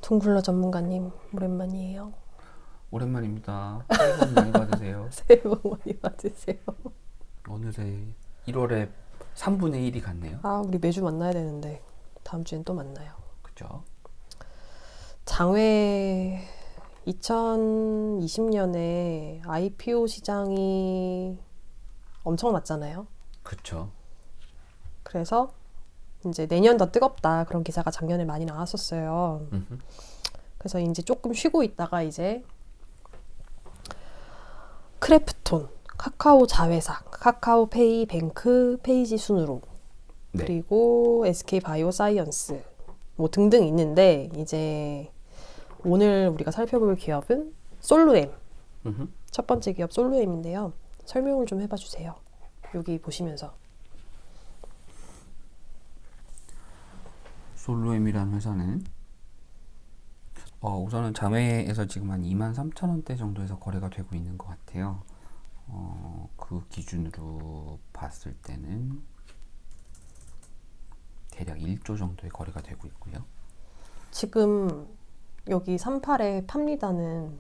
둥글러 전문가님 오랜만이에요. 오랜만입니다. 새해 복 많이 받으세요. 새해 복 많이 받으세요. 어느새 1월에 3분의 1이 갔네요. 아, 우리 매주 만나야 되는데 다음 주엔 또 만나요. 그죠? 장외 2020년에 IPO 시장이 엄청났잖아요. 그쵸. 그래서 이제 내년 더 뜨겁다 그런 기사가 작년에 많이 나왔었어요. 음흠. 그래서 이제 조금 쉬고 있다가 이제 크래프톤, 카카오 자회사, 카카오페이 뱅크 페이지 순으로 네. 그리고 SK 바이오사이언스 뭐 등등 있는데 이제 오늘 우리가 살펴볼 기업은 솔루엠. 음흠. 첫 번째 기업 솔루엠인데요. 설명을 좀 해봐 주세요. 여기 보시면서. 솔로엠이라는 회사는 우선은 자회에서 지금 한 23,000원대 정도에서 거래가 되고 있는 것 같아요. 그 기준으로 봤을 때는 대략 1조 정도의 거래가 되고 있고요. 지금 여기 38에 팝니다는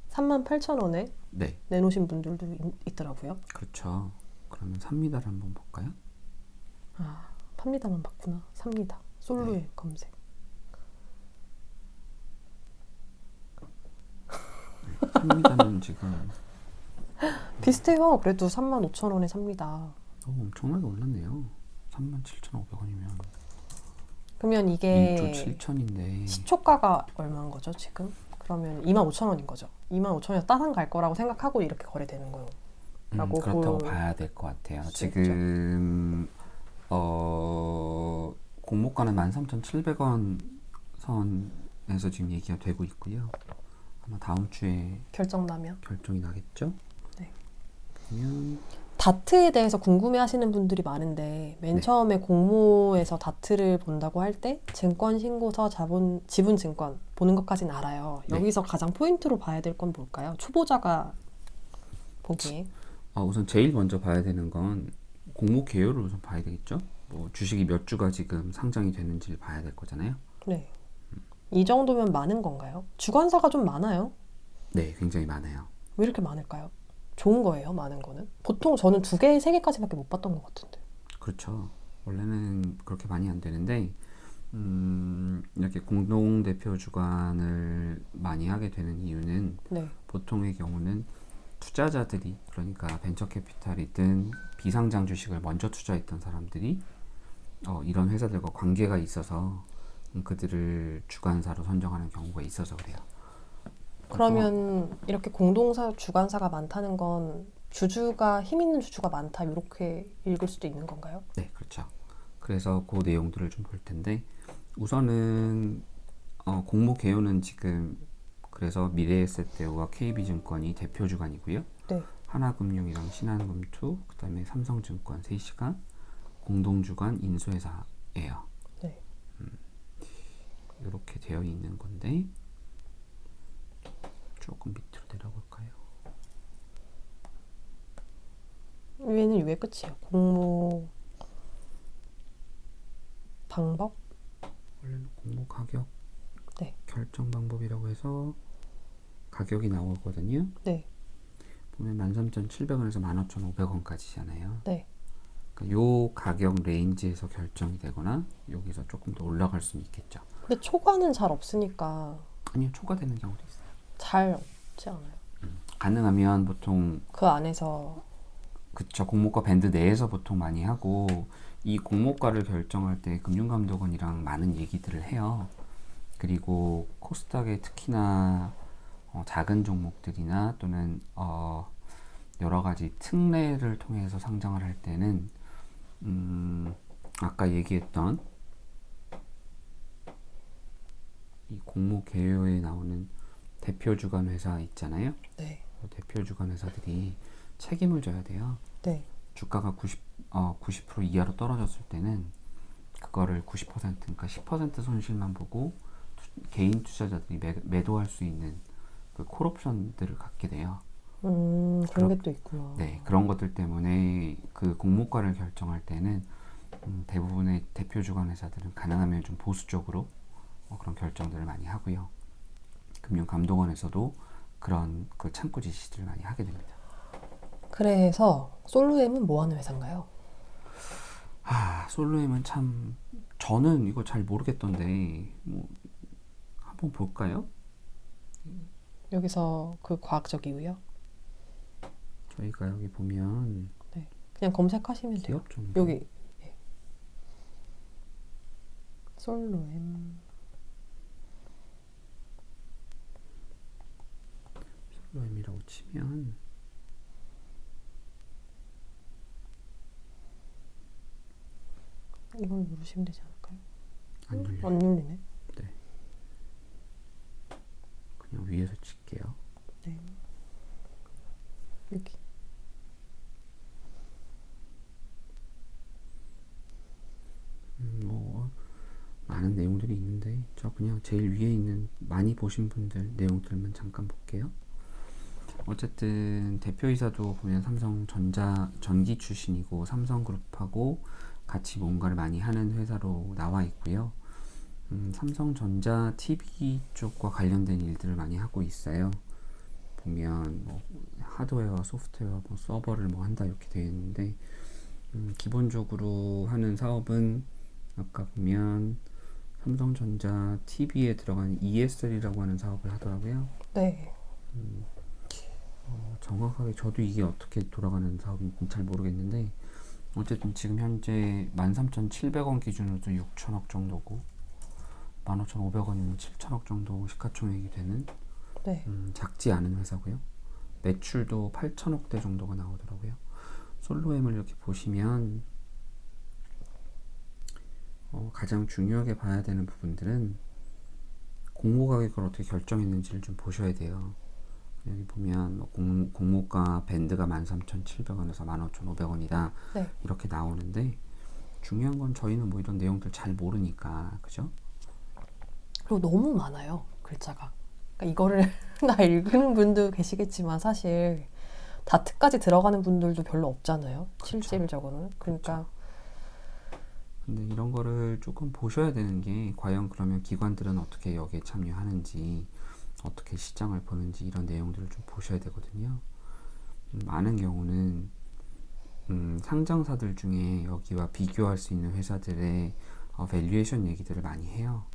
38,000원에 네, 내놓으신 분들도 있더라고요. 그렇죠. 그러면 삽니다를 한번 볼까요? 아, 팝니다만 봤구나. 삽니다. 솔루엠 네. 검색. 삽니다는 지금 비슷해요. 그래도 35,000원에 삽니다. 엄청나게 올랐네요. 37,500원이면 그러면 1조 이게 7천인데 시초가가 얼마인 거죠, 지금? 그러면 25,000원인 거죠. 25,000원에서 따상 갈 거라고 생각하고 이렇게 거래되는 거라고 그렇다고 볼 봐야 될 것 같아요. 수 있죠. 지금 공모가는 13,700원 선에서 지금 얘기가 되고 있고요. 아마 다음 주에 결정 나면. 결정이 나겠죠? 네. 그러면 다트에 대해서 궁금해 하시는 분들이 많은데 맨 네. 처음에 공모에서 다트를 본다고 할 때 증권 신고서 지분 증권 보는 것까지는 알아요. 네. 여기서 가장 포인트로 봐야 될 건 뭘까요? 초보자가 보기에. 우선 제일 먼저 봐야 되는 건 공모 개요를 우선 봐야 되겠죠? 뭐 주식이 몇 주가 지금 상장이 되는지를 봐야 될 거잖아요. 네. 이 정도면 많은 건가요? 주관사가 좀 많아요. 네, 굉장히 많아요. 왜 이렇게 많을까요? 좋은 거예요, 많은 거는? 보통 저는 2개, 3개까지밖에 못 봤던 것 같은데. 그렇죠. 원래는 그렇게 많이 안 되는데 이렇게 공동 대표 주관을 많이 하게 되는 이유는 네. 보통의 경우는 투자자들이, 그러니까 벤처 캐피탈이든 비상장 주식을 먼저 투자했던 사람들이 이런 회사들과 관계가 있어서 그들을 주관사로 선정하는 경우가 있어서 그래요. 그러면 이렇게 공동사 주관사가 많다는 건 주주가 힘 있는 주주가 많다 이렇게 읽을 수도 있는 건가요? 네, 그렇죠. 그래서 그 내용들을 좀 볼 텐데 우선은 공모 개요는 지금 그래서 미래에셋대우와 KB증권이 대표 주관이고요. 네. 하나금융이랑 신한금투, 그다음에 삼성증권 3시가 공동주관 인수회사예요. 네. 이렇게 되어 있는 건데 조금 밑으로 내려볼까요? 위에는 이게 끝이에요. 공모 방법? 원래는 공모 가격 네. 결정 방법이라고 해서 가격이 나오거든요. 네. 보면 13,700원에서 15,500원까지잖아요. 네. 그러니까 요 가격 레인지에서 결정이 되거나 여기서 조금 더 올라갈 수는 있겠죠. 근데 초과는 잘 없으니까 아니요, 초과되는 경우도 있어요. 잘 없지 않아요? 가능하면 보통 그 안에서 그쵸, 공모가 밴드 내에서 보통 많이 하고 이 공모가를 결정할 때 금융감독원이랑 많은 얘기들을 해요. 그리고 코스닥에 특히나 작은 종목들이나 또는 여러 가지 특례를 통해서 상장을 할 때는 아까 얘기했던 이 공모 개요에 나오는 대표 주관 회사 있잖아요. 네. 대표 주관 회사들이 책임을 져야 돼요. 네. 주가가 90% 이하로 떨어졌을 때는 그거를 90%, 그러니까 10% 손실만 보고 개인 투자자들이 매도할 수 있는 그 콜옵션들을 갖게 돼요. 그런 게 또 있구나. 네, 그런 것들 때문에 그 공모가를 결정할 때는 대부분의 대표 주관 회사들은 가능하면 좀 보수적으로 그런 결정들을 많이 하고요. 금융감독원에서도 그런 그 창구 지시들을 많이 하게 됩니다. 그래서 솔루엠은 뭐 하는 회사인가요? 솔로엠은 참 저는 이거 잘 모르겠던데 뭐 한번 볼까요? 여기서 그 과학적 이유요? 저희가 여기 보면 네. 그냥 검색하시면 돼요. 기업 정보 여기 예. 솔루엠 솔로엠이라고 치면 이걸 누르시면 되지 않을까요? 안 눌려요. 안 눌리네. 네. 그냥 위에서 칠게요. 네. 여기. 뭐 많은 내용들이 있는데 저 그냥 제일 위에 있는 많이 보신 분들 내용들만 잠깐 볼게요. 어쨌든 대표이사도 보면 삼성전자 전기 출신이고 삼성그룹하고 같이 뭔가를 많이 하는 회사로 나와 있고요. 삼성전자 TV 쪽과 관련된 일들을 많이 하고 있어요. 보면 뭐 하드웨어와 소프트웨어, 뭐 서버를 뭐 한다 이렇게 되어 있는데 기본적으로 하는 사업은 아까 보면 삼성전자 TV에 들어가는 ESL이라고 하는 사업을 하더라고요. 네. 정확하게 저도 이게 어떻게 돌아가는 사업인지 잘 모르겠는데 어쨌든 지금 현재 13,700원 기준으로도 6천억 정도고 15,500원이면 7천억 정도 시가총액이 되는 네. 작지 않은 회사고요. 매출도 8천억대 정도가 나오더라고요. 솔로엠을 이렇게 보시면 가장 중요하게 봐야 되는 부분들은 공모 가격을 어떻게 결정했는지를 좀 보셔야 돼요. 여기 보면 공모가 밴드가 13,700원에서 15,500원이다 네. 이렇게 나오는데 중요한 건 저희는 뭐 이런 내용들 잘 모르니까 그죠? 그리고 너무 많아요, 글자가. 그러니까 이거를 다 읽는 분도 계시겠지만 사실 다트까지 들어가는 분들도 별로 없잖아요. 그렇죠. 실질적으로는. 그러니까 근데 이런 거를 조금 보셔야 되는 게 과연 그러면 기관들은 어떻게 여기에 참여하는지 어떻게 시장을 보는지 이런 내용들을 좀 보셔야 되거든요. 많은 경우는 상장사들 중에 여기와 비교할 수 있는 회사들의 밸류에이션 얘기들을 많이 해요.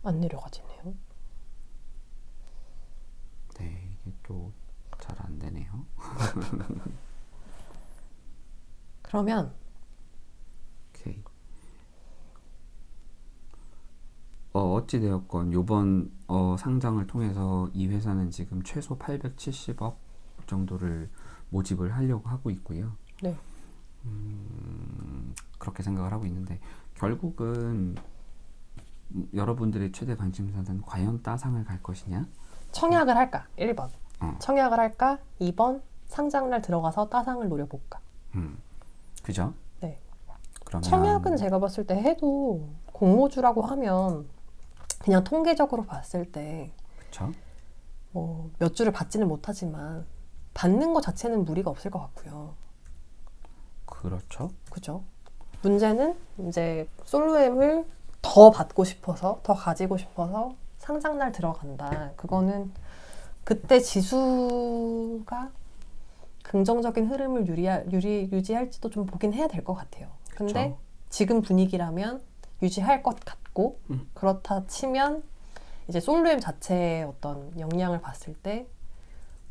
안 내려가지네요. 네, 이게 또 잘 안 되네요. 그러면 오케이. 어찌되었건 요번 상장을 통해서 이 회사는 지금 최소 870억 정도를 모집을 하려고 하고 있고요. 네. 그렇게 생각을 하고 있는데 결국은 여러분들의 최대 관심사는 과연 따상을 갈 것이냐? 청약을 할까? 1번. 어. 청약을 할까? 2번. 상장날 들어가서 따상을 노려볼까? 그죠? 네. 그러면 청약은 제가 봤을 때 해도 공모주라고 하면 그냥 통계적으로 봤을 때 그쵸? 뭐 몇 주를 받지는 못하지만 받는 것 자체는 무리가 없을 것 같고요. 그렇죠. 그죠? 문제는 이제 솔로엠을 더 받고 싶어서, 더 가지고 싶어서 상장날 들어간다. 그거는 그때 지수가 긍정적인 흐름을 유지할지도 좀 보긴 해야 될 것 같아요. 근데 그쵸. 지금 분위기라면 유지할 것 같고 그렇다 치면 이제 솔로엠 자체의 어떤 역량을 봤을 때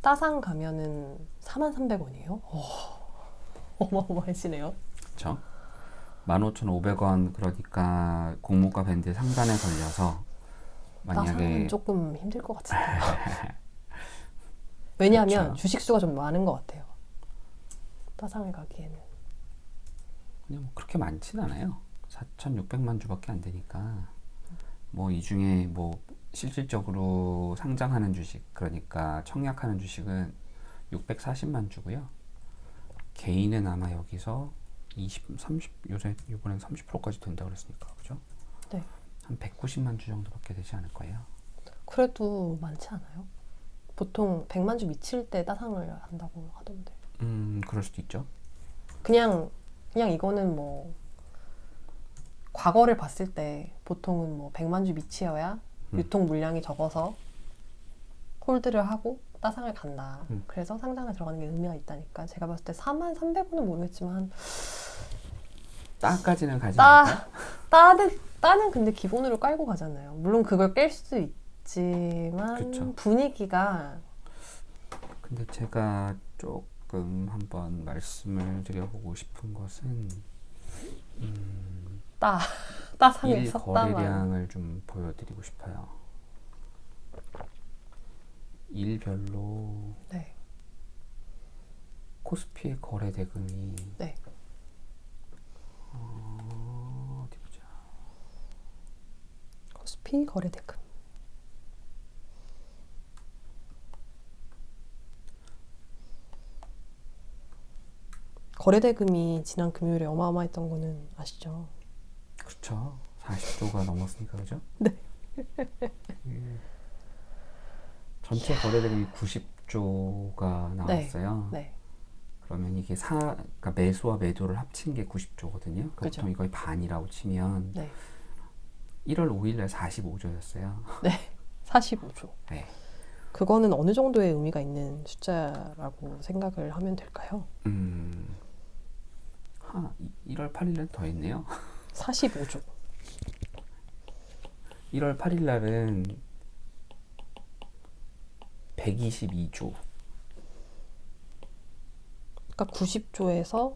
따상 가면은 43,300원이에요. 어마어마하시네요. 그쵸? 15,500원 그러니까 공모가 밴드 상단에 걸려서 따상은 만약에 조금 힘들 것 같은데요. 왜냐하면 그쵸. 주식수가 좀 많은 것 같아요. 따상을 가기에는. 그냥 뭐 그렇게 많진 않아요. 4,600만 주밖에 안 되니까 뭐 이 중에 뭐 실질적으로 상장하는 주식 그러니까 청약하는 주식은 640만 주고요. 개인은 아마 여기서 30 이번엔 30%까지 된다 그랬으니까 그죠? 네. 한 190만 주 정도밖에 되지 않을 거예요. 그래도 많지 않아요? 보통 100만 주 미칠 때 따상을 한다고 하던데. 그럴 수도 있죠. 그냥 이거는 뭐 과거를 봤을 때 보통은 뭐 100만 주 미치어야 유통 물량이 적어서 홀드를 하고 따상을 간다. 그래서 상장을 들어가는 게 의미가 있다니까. 제가 봤을 때 4만 300원은 모르겠지만 따까지는 가지 않을까? 따는 근데 기본으로 깔고 가잖아요. 물론 그걸 깰 수도 있지만 그쵸. 분위기가 근데 제가 조금 한번 말씀을 드려보고 싶은 것은 따상에 일 섰다만. 거래량을 좀 보여드리고 싶어요. 일별로 네. 코스피의 거래 대금이 네. 어디 보자. 코스피 거래 대금. 거래 대금이 지난 금요일에 어마어마했던 거는 아시죠? 그렇죠. 40조가 넘었으니까 그죠? 네. 전체 거래 대금이 90조가 나왔어요. 네. 그러면 이게 그러니까 매수와 매도를 합친 게 90조거든요. 그죠. 보통 이거의 반이라고 치면 네. 1월 5일날 45조였어요. 네. 45조. 네. 그거는 어느 정도의 의미가 있는 숫자라고 생각을 하면 될까요? 1월 8일날 더 있네요. 45조. 1월 8일날은 122조. 그러니까 90조에서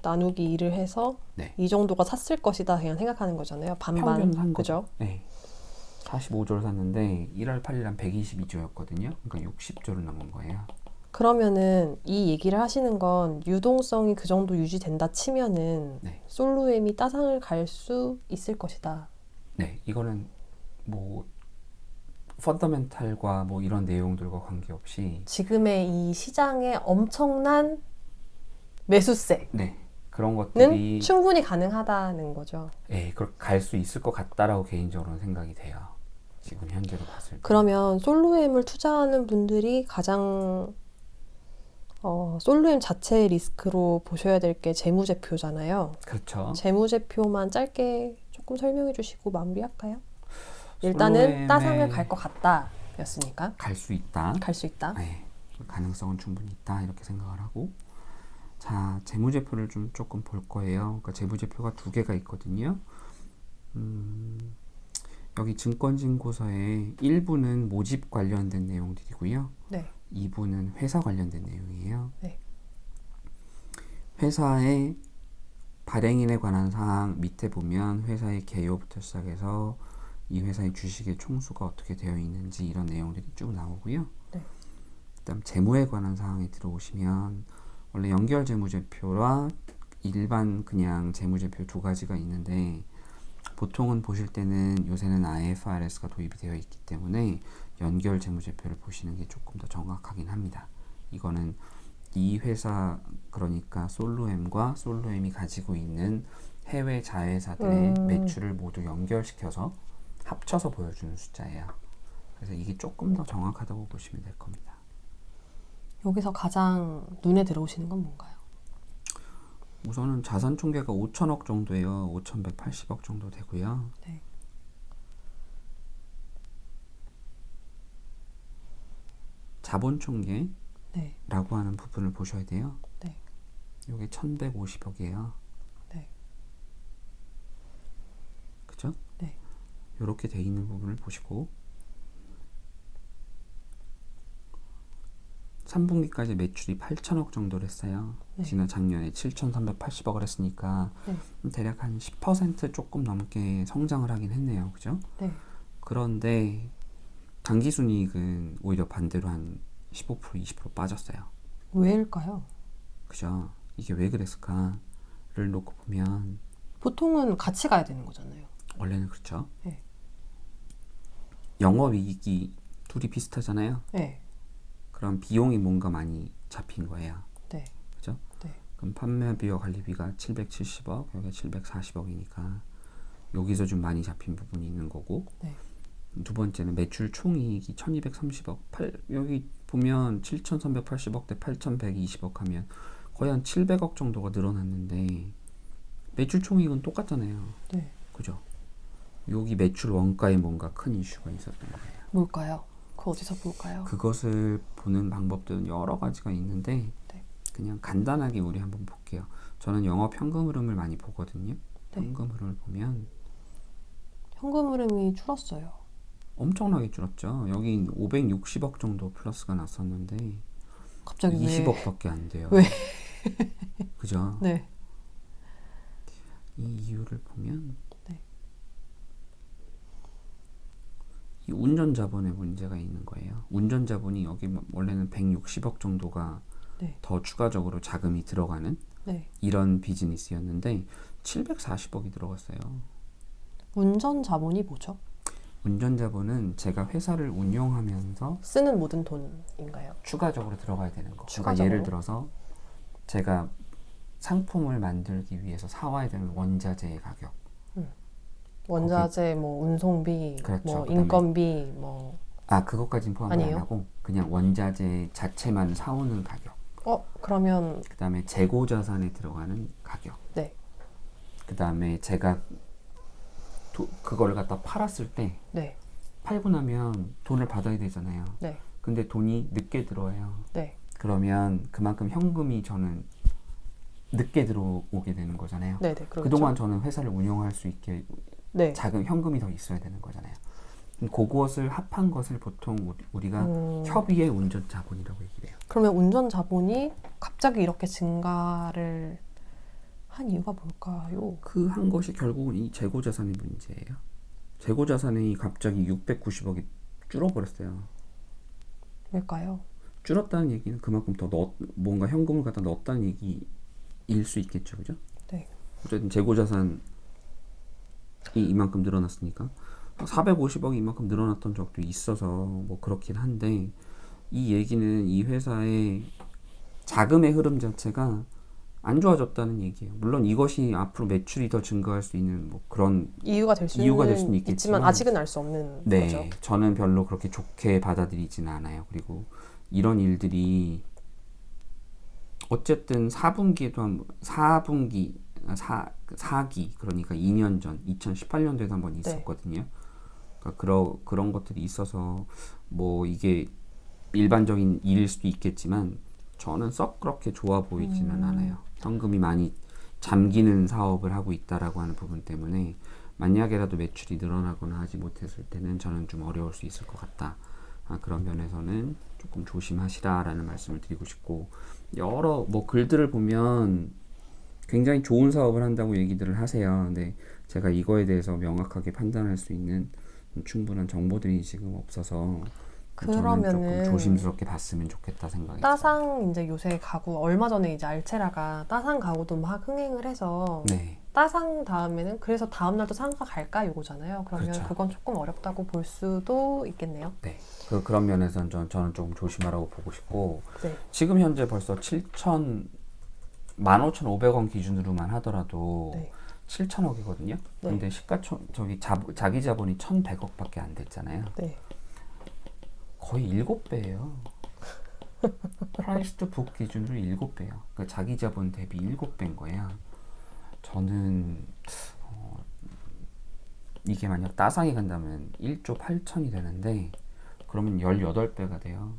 나누기 2를 해서 네. 이 정도가 샀을 것이다 그냥 생각하는 거잖아요. 반반. 평균 한 그죠? 거죠. 네. 45조를 샀는데 1월 8일날 122조였거든요. 그러니까 60조를 넘은 거예요. 그러면은 이 얘기를 하시는 건 유동성이 그 정도 유지된다 치면은 네. 솔루엠이 따상을 갈 수 있을 것이다. 네, 이거는 뭐 펀더멘탈과 뭐 이런 내용들과 관계없이 지금의 이 시장의 엄청난 매수세는 네, 그런 것들이 충분히 가능하다는 거죠. 네, 갈 수 있을 것 같다라고 개인적으로는 생각이 돼요. 지금 현재로 봤을 때. 그러면 솔루엠을 투자하는 분들이 가장 솔루엠 자체의 리스크로 보셔야 될 게 재무제표잖아요. 그렇죠. 재무제표만 짧게 조금 설명해 주시고 마무리할까요? 일단은 따상을 갈 것 같다 였으니까 갈 수 있다. 갈 수 있다. 네, 가능성은 충분히 있다 이렇게 생각을 하고 자, 재무제표를 좀 조금 볼 거예요. 그러니까 재무제표가 두 개가 있거든요. 여기 증권진고서에 1부는 모집 관련된 내용들이고요. 네. 2부는 회사 관련된 내용이에요. 네. 회사의 발행인에 관한 사항 밑에 보면 회사의 개요부터 시작해서 이 회사의 주식의 총수가 어떻게 되어 있는지 이런 내용들이 쭉 나오고요. 네. 그다음 재무에 관한 사항에 들어오시면 원래 연결 재무제표와 일반 그냥 재무제표 두 가지가 있는데 보통은 보실 때는 요새는 IFRS가 도입이 되어 있기 때문에 연결 재무제표를 보시는 게 조금 더 정확하긴 합니다. 이거는 이 회사 그러니까 솔루엠과 솔루엠이 가지고 있는 해외 자회사들의 매출을 모두 연결시켜서 합쳐서 보여주는 숫자예요. 그래서 이게 조금 더 정확하다고 보시면 될 겁니다. 여기서 가장 눈에 들어오시는 건 뭔가요? 우선은 자산 총계가 5천억 정도예요. 5,180억 정도 되고요. 네. 자본 총계라고 네. 하는 부분을 보셔야 돼요. 네. 이게 1,150억이에요. 네. 그죠? 네. 이렇게 돼 있는 부분을 보시고 3분기까지 매출이 8천억 정도를 했어요. 네. 지난 작년에 7,380억을 했으니까 네. 대략 한 10% 조금 넘게 성장을 하긴 했네요. 그죠? 네. 그런데 당기순이익은 오히려 반대로 한 15% 20% 빠졌어요. 왜일까요? 그죠? 이게 왜 그랬을까를 놓고 보면 보통은 같이 가야 되는 거잖아요. 원래는 그렇죠. 네. 영업이익이 둘이 비슷하잖아요. 네. 그럼 비용이 뭔가 많이 잡힌 거예요. 네. 그죠? 네. 그럼 판매비와 관리비가 770억, 여기가 740억이니까 여기서 좀 많이 잡힌 부분이 있는 거고 네. 두 번째는 매출 총이익이 1230억 여기 보면 7380억 대 8120억 하면 거의 한 700억 정도가 늘어났는데 매출 총이익은 똑같잖아요. 네. 그죠? 여기 매출 원가에 뭔가 큰 이슈가 있었던 거예요. 뭘까요? 그거 어디서 볼까요? 그것을 보는 방법들은 여러 가지가 있는데 네. 그냥 간단하게 우리 한번 볼게요. 저는 영업 현금 흐름을 많이 보거든요. 네. 현금 흐름을 보면 현금 흐름이 줄었어요. 엄청나게 줄었죠. 여기 560억 정도 플러스가 났었는데 갑자기 왜? 20억밖에 안 돼요. 왜? 그죠? 네. 이 이유를 보면 네. 이 운전 자본에 문제가 있는 거예요. 운전 자본이 여기 원래는 160억 정도가 네. 더 추가적으로 자금이 들어가는 네. 이런 비즈니스였는데 740억이 들어갔어요. 운전 자본이 뭐죠? 운전 자본은 제가 회사를 운영하면서 쓰는 모든 돈인가요? 추가적으로 들어가야 되는 거. 그러니까 추가적으로? 예를 들어서 제가 상품을 만들기 위해서 사와야 되는 원자재의 가격. 원자재, 뭐 운송비, 그렇죠. 뭐 그다음에 인건비, 뭐 그것까진 포함을 안 아니에요? 하고 그냥 원자재 자체만 사오는 가격. 그러면 그 다음에 재고 자산에 들어가는 가격. 네. 그 다음에 제가 그걸 갖다 팔았을 때 네. 팔고 나면 돈을 받아야 되잖아요. 네. 근데 돈이 늦게 들어와요. 네. 그러면 그만큼 현금이 저는 늦게 들어오게 되는 거잖아요. 네, 네. 그렇죠. 그동안 저는 회사를 운영할 수 있게 네. 자금 현금이 더 있어야 되는 거잖아요. 그것을 합한 것을 보통 우리가 협의의 운전 자본이라고 얘기를 해요. 그러면 운전 자본이 갑자기 이렇게 증가를 한 이유가 뭘까요? 그 한 것이 결국은 이 재고 자산의 문제예요. 재고 자산이 갑자기 690억이 줄어버렸어요. 왜일까요? 줄었다는 얘기는 그만큼 더 뭔가 현금을 갖다 넣었다는 얘기일 수 있겠죠, 그죠? 네. 어쨌든 재고 자산이 이만큼 늘어났으니까 450억이 이만큼 늘어났던 적도 있어서 뭐 그렇긴 한데 이 얘기는 이 회사의 자금의 흐름 자체가 안 좋아졌다는 얘기예요. 물론 이것이 앞으로 매출이 더 증가할 수 있는 뭐 그런 이유가 될 수는 있겠지만 있지만 아직은 알 수 없는 네, 거죠. 저는 별로 그렇게 좋게 받아들이지는 않아요. 그리고 이런 일들이 어쨌든 4분기 4기 그러니까 2년 전 2018년도에도 한번 있었거든요. 그러니까 그런 것들이 있어서 뭐 이게 일반적인 일일 수도 있겠지만 저는 썩 그렇게 좋아 보이지는 않아요. 현금이 많이 잠기는 사업을 하고 있다라고 하는 부분 때문에 만약에라도 매출이 늘어나거나 하지 못했을 때는 저는 좀 어려울 수 있을 것 같다. 그런 면에서는 조금 조심하시라라는 말씀을 드리고 싶고 여러 뭐 글들을 보면 굉장히 좋은 사업을 한다고 얘기들을 하세요. 근데 제가 이거에 대해서 명확하게 판단할 수 있는 충분한 정보들이 지금 없어서 저는 조금 그러면은 조심스럽게 봤으면 좋겠다 생각이 따상 이제 요새 가구 얼마 전에 이제 알체라가 따상 가구도 막 흥행을 해서 네, 따상 다음에는 그래서 다음 날도 상가 갈까 요거잖아요. 그러면 그렇죠. 그건 조금 어렵다고 볼 수도 있겠네요. 네. 그런 면에서는 저는 조금 조심하라고 보고 싶고 네. 지금 현재 벌써 15,500원 기준으로만 하더라도 네. 7천억이거든요. 근데 자기 자본이 1,100억밖에 안 됐잖아요. 네. 거의 7배예요. 프라이스 투 북 기준으로 7배예요. 그러니까 자기 자본 대비 7배인 거예요. 저는 이게 만약 따상이 간다면 1조 8천이 되는데 그러면 18배가 돼요.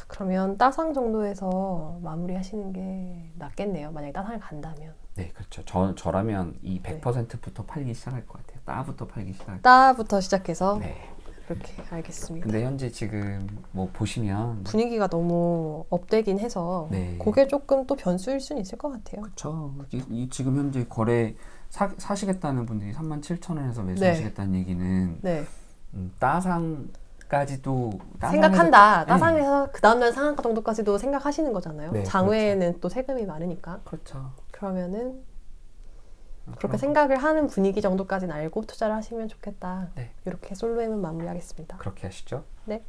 그러면 따상 정도에서 마무리하시는 게 낫겠네요. 만약에 따상을 간다면. 네, 그렇죠. 저라면 이 100%부터 팔기 시작할 것 같아요. 따부터 팔기 시작할 따부터 시작해서 네. 그렇게 알겠습니다. 근데 현재 지금 뭐 보시면 분위기가 너무 업되긴 해서 네. 그게 조금 또 변수일 수는 있을 것 같아요. 그렇죠. 지금 현재 거래 사시겠다는 분들이 37,000원에서 매수하시겠다는 얘기는 네. 따상까지도 생각한다. 네. 따상해서 그 다음날 상한가 정도까지도 생각하시는 거잖아요. 네, 장외에는 또 세금이 많으니까. 그렇죠. 그러면은 그렇게 그럼 생각을 하는 분위기 정도까지는 알고 투자를 하시면 좋겠다. 네. 이렇게 솔로엠은 마무리하겠습니다. 그렇게 하시죠. 네.